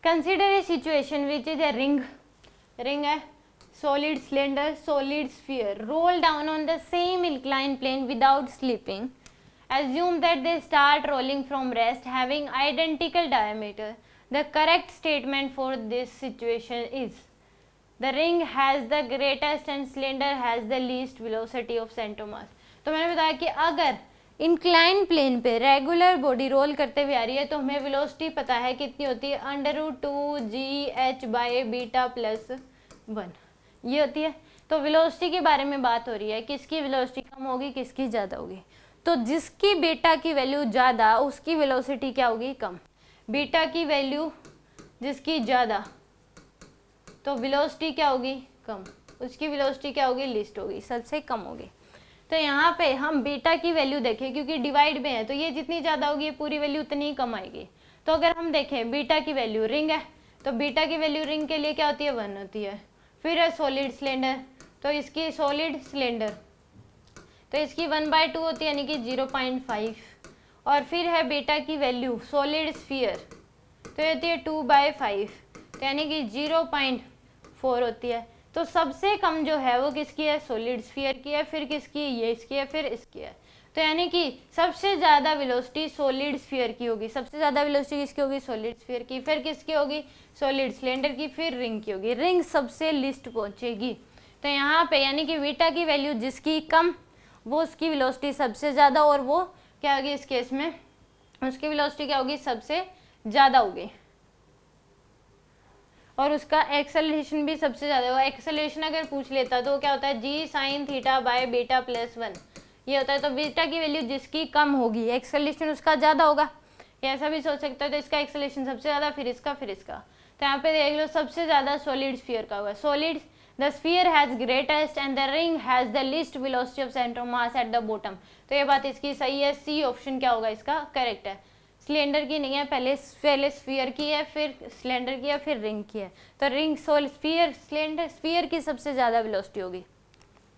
Consider a situation which is a ring, ring है, solid cylinder, solid sphere, roll down on the same inclined plane without slipping. Assume that they start rolling from rest having identical diameter. The correct statement for this situation is the ring has the greatest and cylinder has the least velocity of center mass. तो मैंने बताया कि अगर incline plane पे regular body roll करते हुए आ रही है तो हमें वेलोसिटी पता है कितनी होती है, √2gh/β+1 ये होती है। तो वेलोसिटी के बारे में बात हो रही है, किसकी वेलोसिटी कम होगी, किसकी ज़्यादा होगी। तो जिसकी बीटा की वैल्यू ज़्यादा उसकी वेलोसिटी क्या होगी, कम। बीटा की वैल्यू जिसकी ज़्यादा तो वेलोसिटी क्या होगी, कम। उसकी वेलोसिटी क्या होगी, लीस्ट होगी, सबसे कम होगी। तो यहाँ पे हम बीटा की वैल्यू देखें, क्योंकि डिवाइड में है तो ये जितनी ज़्यादा होगी पूरी वैल्यू उतनी कम आएगी। तो अगर हम देखें बीटा की वैल्यू, रिंग है तो बीटा की वैल्यू रिंग के लिए क्या होती है, 1 होती है। फिर है सॉलिड सिलेंडर, तो इसकी सॉलिड सिलेंडर तो इसकी 1/2 होती है, यानी कि 0.5। और फिर है बीटा की वैल्यू सॉलिड स्फीयर, तो ये होती है 2/5, तो यानी कि 0.4 होती है। तो सबसे कम जो है वो किसकी है, सॉलिड स्फीयर की है, फिर किसकी, ये इसकी है, फिर इसकी है। तो यानी कि सबसे ज़्यादा वेलोसिटी सॉलिड स्फीयर की होगी, सबसे ज़्यादा वेलोसिटी किसकी होगी, सॉलिड स्फीयर की, फिर किसकी होगी, सॉलिड सिलेंडर की, फिर रिंग की होगी। रिंग सबसे लिस्ट पहुंचेगी। तो यहाँ पे यानी कि बीटा की वैल्यू जिसकी कम वो उसकी वेलोसिटी सबसे ज़्यादा, और वो क्या होगी इस केस में, उसकी वेलोसिटी क्या होगी, सबसे ज़्यादा होगी। और उसका एक्सेलरेशन भी सबसे ज़्यादा होगा। एक्सेलरेशन अगर पूछ लेता तो क्या होता है, g/θ/β+1 ये होता है। तो बीटा की वैल्यू जिसकी कम होगी एक्सेलरेशन उसका ज़्यादा होगा। या ऐसा भी सोच सकता है, तो इसका एक्सेलरेशन सबसे ज़्यादा, फिर इसका, फिर इसका। तो यहाँ पे देख लो सबसे ज़्यादा सॉलिड स्फीयर का होगा। Solid the sphere has greatest and the ring has the least velocity of centre of mass at the bottom. तो ये बात इसकी सही है, सी ऑप्शन क्या होगा इसका करेक्ट है। सिलेंडर की नहीं है, पहले स्फीयर की है, फिर सिलेंडर की है, फिर रिंग की है। तो रिंग स्फीयर सिलेंडर स्फीयर की सबसे ज़्यादा वेलोसिटी होगी।